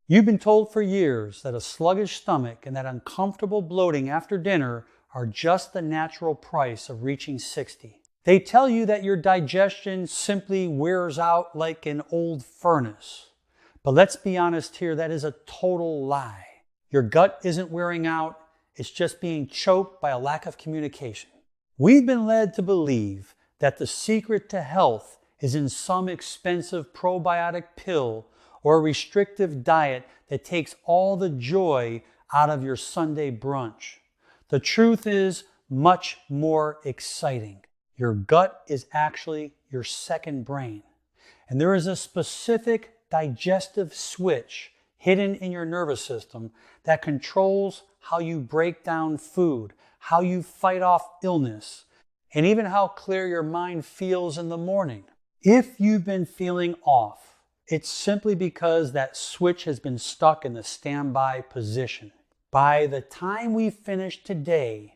You've been told for years that a sluggish stomach and that uncomfortable bloating after dinner are just the natural price of reaching 60. They tell you that your digestion simply wears out like an old furnace. But let's be honest here, that is a total lie. Your gut isn't wearing out, it's just being choked by a lack of communication. We've been led to believe that the secret to health is in some expensive probiotic pill or a restrictive diet that takes all the joy out of your Sunday brunch. The truth is much more exciting. Your gut is actually your second brain. And there is a specific digestive switch hidden in your nervous system that controls how you break down food, how you fight off illness, and even how clear your mind feels in the morning. If you've been feeling off, it's simply because that switch has been stuck in the standby position. By the time we finish today,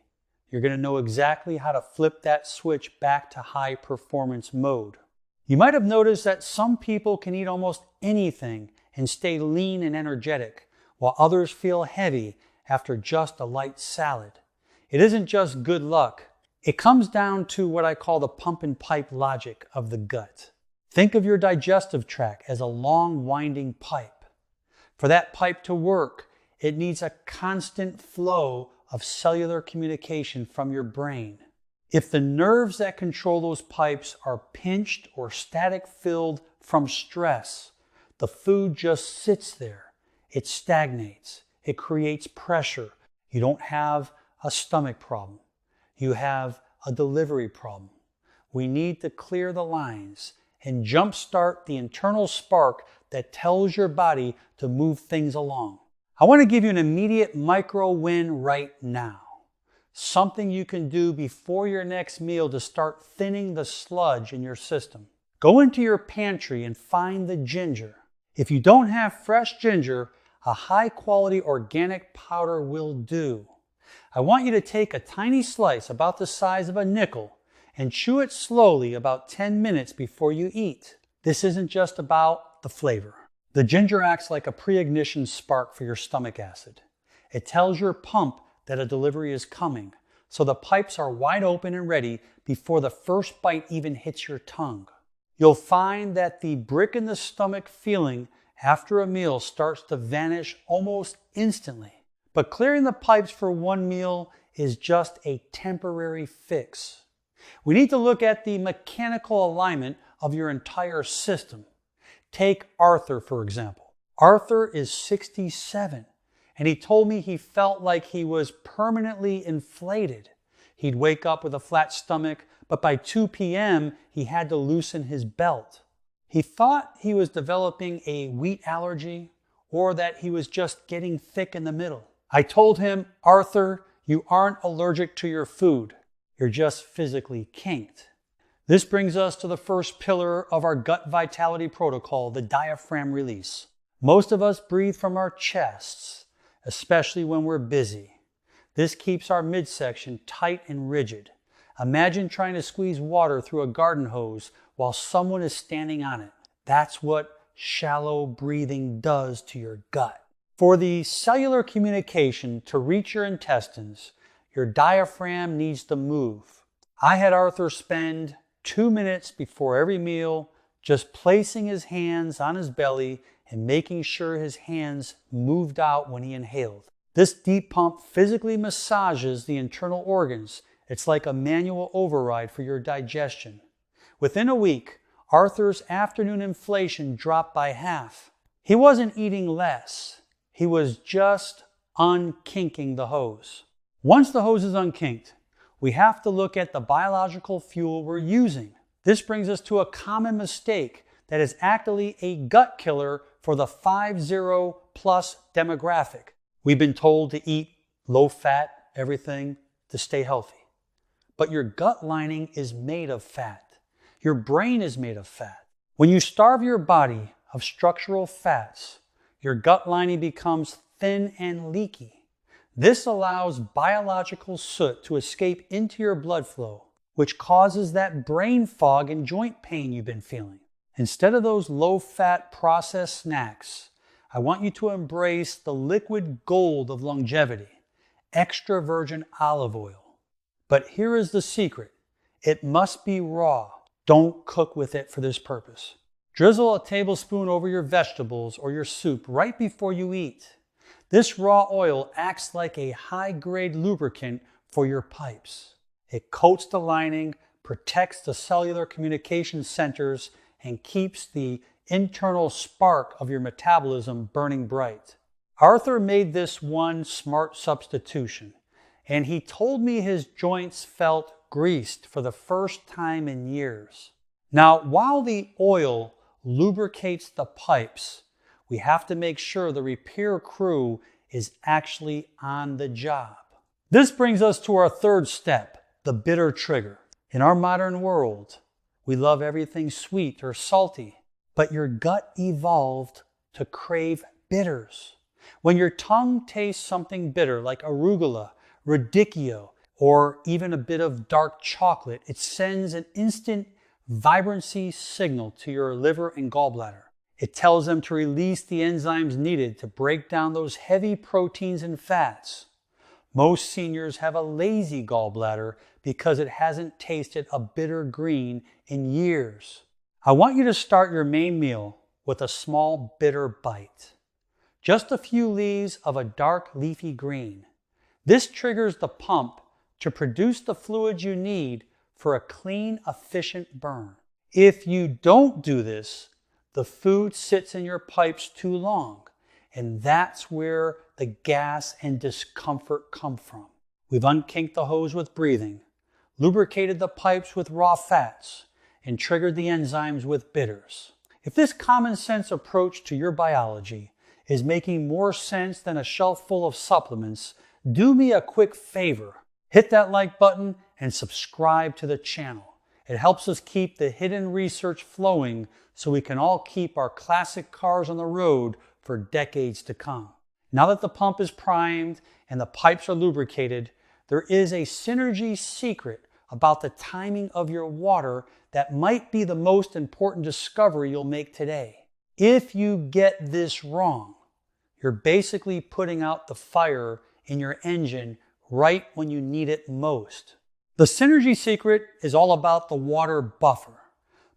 you're going to know exactly how to flip that switch back to high performance mode. You might have noticed that some people can eat almost anything and stay lean and energetic, while others feel heavy after just a light salad. It isn't just good luck. It comes down to what I call the pump and pipe logic of the gut. Think of your digestive tract as a long winding pipe. For that pipe to work, it needs a constant flow of cellular communication from your brain. If the nerves that control those pipes are pinched or static filled from stress, the food just sits there. It stagnates. It creates pressure. You don't have a stomach problem. You have a delivery problem. We need to clear the lines and jumpstart the internal spark that tells your body to move things along. I want to give you an immediate micro win right now. Something you can do before your next meal to start thinning the sludge in your system. Go into your pantry and find the ginger. If you don't have fresh ginger, a high quality organic powder will do. I want you to take a tiny slice about the size of a nickel and chew it slowly about 10 minutes before you eat. This isn't just about the flavor. The ginger acts like a pre-ignition spark for your stomach acid. It tells your pump that a delivery is coming, so the pipes are wide open and ready before the first bite even hits your tongue. You'll find that the brick in the stomach feeling after a meal starts to vanish almost instantly. But clearing the pipes for one meal is just a temporary fix. We need to look at the mechanical alignment of your entire system. Take Arthur, for example. Arthur is 67, and he told me he felt like he was permanently inflated. He'd wake up with a flat stomach, but by 2 p.m., he had to loosen his belt. He thought he was developing a wheat allergy or that he was just getting thick in the middle. I told him, Arthur, you aren't allergic to your food. You're just physically kinked. This brings us to the first pillar of our gut vitality protocol, the diaphragm release. Most of us breathe from our chests, especially when we're busy. This keeps our midsection tight and rigid. Imagine trying to squeeze water through a garden hose while someone is standing on it. That's what shallow breathing does to your gut. For the cellular communication to reach your intestines, your diaphragm needs to move. I had Arthur spend 2 minutes before every meal just placing his hands on his belly and making sure his hands moved out when he inhaled. This deep pump physically massages the internal organs. It's like a manual override for your digestion. Within a week, Arthur's afternoon inflation dropped by half. He wasn't eating less. He was just unkinking the hose. Once the hose is unkinked, we have to look at the biological fuel we're using. This brings us to a common mistake that is actually a gut killer for the 50+ demographic. We've been told to eat low-fat everything to stay healthy. But your gut lining is made of fat. Your brain is made of fat. When you starve your body of structural fats, your gut lining becomes thin and leaky. This allows biological soot to escape into your blood flow, which causes that brain fog and joint pain you've been feeling. Instead of those low-fat processed snacks, I want you to embrace the liquid gold of longevity, extra virgin olive oil. But here is the secret. It must be raw. Don't cook with it for this purpose. Drizzle a tablespoon over your vegetables or your soup right before you eat. This raw oil acts like a high-grade lubricant for your pipes. It coats the lining, protects the cellular communication centers, and keeps the internal spark of your metabolism burning bright. Arthur made this one smart substitution, and he told me his joints felt greased for the first time in years. Now, while the oil lubricates the pipes, we have to make sure the repair crew is actually on the job. This brings us to our third step, the bitter trigger. In our modern world, we love everything sweet or salty, but your gut evolved to crave bitters. When your tongue tastes something bitter like arugula, radicchio, or even a bit of dark chocolate, it sends an instant vibrancy signal to your liver and gallbladder. It tells them to release the enzymes needed to break down those heavy proteins and fats. Most seniors have a lazy gallbladder because it hasn't tasted a bitter green in years. I want you to start your main meal with a small bitter bite. Just a few leaves of a dark leafy green. This triggers the pump to produce the fluids you need for a clean, efficient burn. If you don't do this, the food sits in your pipes too long, and that's where the gas and discomfort come from. We've unkinked the hose with breathing, lubricated the pipes with raw fats, and triggered the enzymes with bitters. If this common sense approach to your biology is making more sense than a shelf full of supplements, do me a quick favor. Hit that like button and subscribe to the channel. It helps us keep the hidden research flowing so we can all keep our classic cars on the road for decades to come. Now that the pump is primed and the pipes are lubricated, there is a synergy secret about the timing of your water that might be the most important discovery you'll make today. If you get this wrong, you're basically putting out the fire in your engine right when you need it most. The synergy secret is all about the water buffer.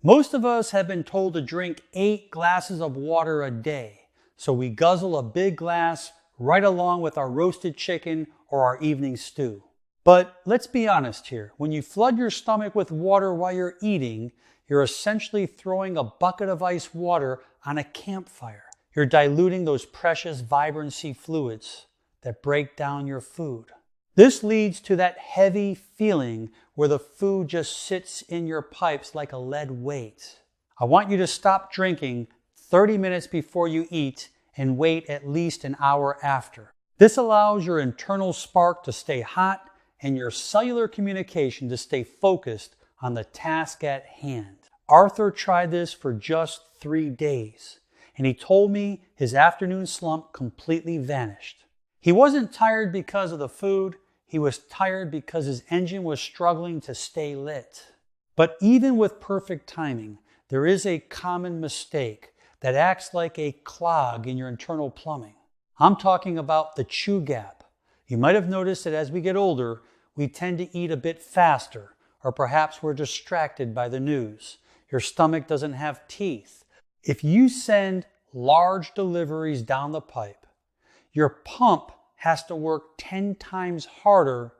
Most of us have been told to drink 8 glasses of water a day, so we guzzle a big glass right along with our roasted chicken or our evening stew. But let's be honest here. When you flood your stomach with water while you're eating, you're essentially throwing a bucket of ice water on a campfire. You're diluting those precious vibrancy fluids that break down your food. This leads to that heavy feeling where the food just sits in your pipes like a lead weight. I want you to stop drinking 30 minutes before you eat and wait at least an hour after. This allows your internal spark to stay hot and your cellular communication to stay focused on the task at hand. Arthur tried this for just 3 days, and he told me his afternoon slump completely vanished. He wasn't tired because of the food. He was tired because his engine was struggling to stay lit. But even with perfect timing, there is a common mistake that acts like a clog in your internal plumbing. I'm talking about the chew gap. You might have noticed that as we get older, we tend to eat a bit faster, or perhaps we're distracted by the news. Your stomach doesn't have teeth. If you send large deliveries down the pipe, your pump has to work 10 times harder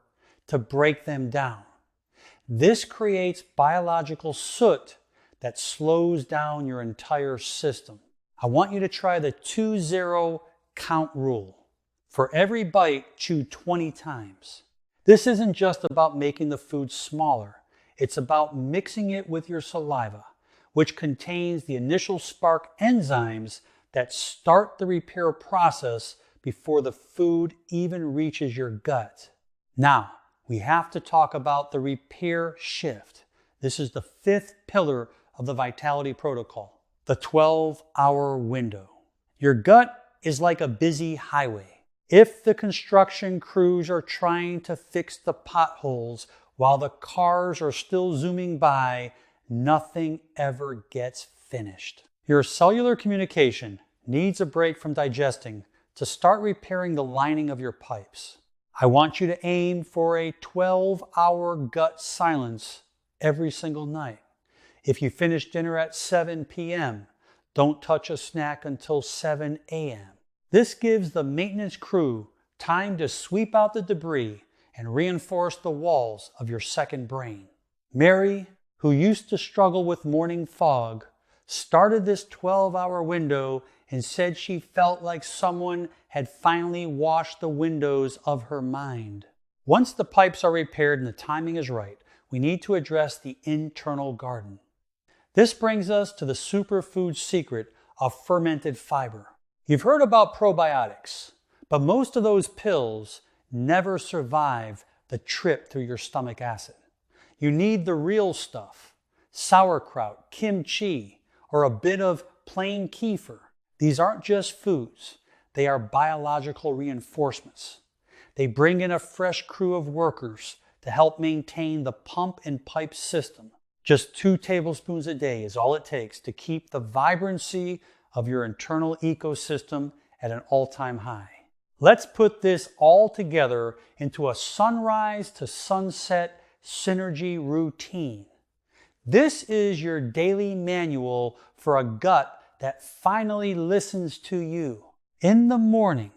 to break them down. This creates biological soot that slows down your entire system. I want you to try the 2-0 count rule. For every bite, chew 20 times. This isn't just about making the food smaller. It's about mixing it with your saliva, which contains the initial spark enzymes that start the repair process before the food even reaches your gut. Now, we have to talk about the repair shift. This is the 5th pillar of the Vitality Protocol, the 12-hour window. Your gut is like a busy highway. If the construction crews are trying to fix the potholes while the cars are still zooming by, nothing ever gets finished. Your cellular communication needs a break from digesting to start repairing the lining of your pipes. I want you to aim for a 12-hour gut silence every single night. If you finish dinner at 7 p.m., don't touch a snack until 7 a.m. This gives the maintenance crew time to sweep out the debris and reinforce the walls of your second brain. Mary, who used to struggle with morning fog, started this 12-hour window and said she felt like someone had finally washed the windows of her mind. Once the pipes are repaired and the timing is right, we need to address the internal garden. This brings us to the superfood secret of fermented fiber. You've heard about probiotics, but most of those pills never survive the trip through your stomach acid. You need the real stuff: sauerkraut, kimchi, or a bit of plain kefir. These aren't just foods, they are biological reinforcements. They bring in a fresh crew of workers to help maintain the pump and pipe system. Just 2 tablespoons a day is all it takes to keep the vibrancy of your internal ecosystem at an all-time high. Let's put this all together into a sunrise to sunset synergy routine. This is your daily manual for a gut that finally listens to you. In the morning,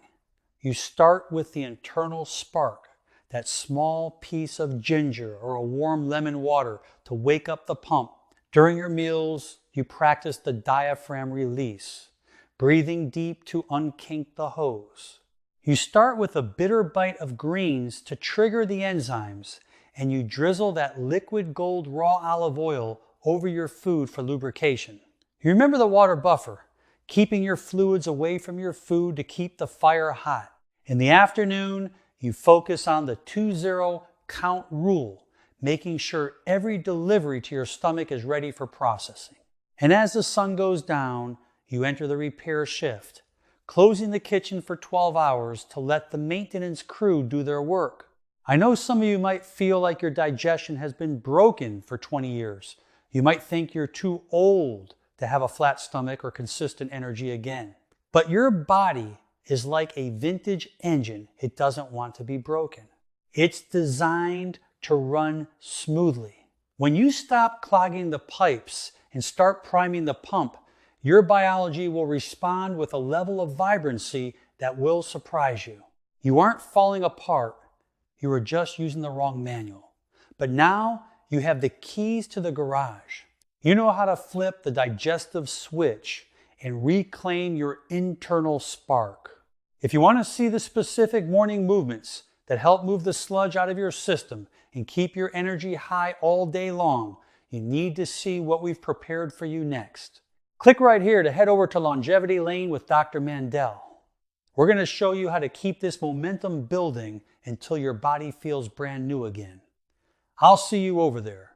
you start with the internal spark, that small piece of ginger or a warm lemon water to wake up the pump. During your meals, you practice the diaphragm release, breathing deep to unkink the hose. You start with a bitter bite of greens to trigger the enzymes, and you drizzle that liquid gold raw olive oil over your food for lubrication. You remember the water buffer, keeping your fluids away from your food to keep the fire hot. In the afternoon, you focus on the 2-0 count rule, making sure every delivery to your stomach is ready for processing. And as the sun goes down, you enter the repair shift, closing the kitchen for 12 hours to let the maintenance crew do their work. I know some of you might feel like your digestion has been broken for 20 years. You might think you're too old to have a flat stomach or consistent energy again. But your body is like a vintage engine. It doesn't want to be broken. It's designed to run smoothly. When you stop clogging the pipes and start priming the pump, your biology will respond with a level of vibrancy that will surprise you. You aren't falling apart. You were just using the wrong manual. But now you have the keys to the garage. You know how to flip the digestive switch and reclaim your internal spark. If you want to see the specific morning movements that help move the sludge out of your system and keep your energy high all day long, you need to see what we've prepared for you next. Click right here to head over to Longevity Lane with Dr. Mandell. We're going to show you how to keep this momentum building until your body feels brand new again. I'll see you over there.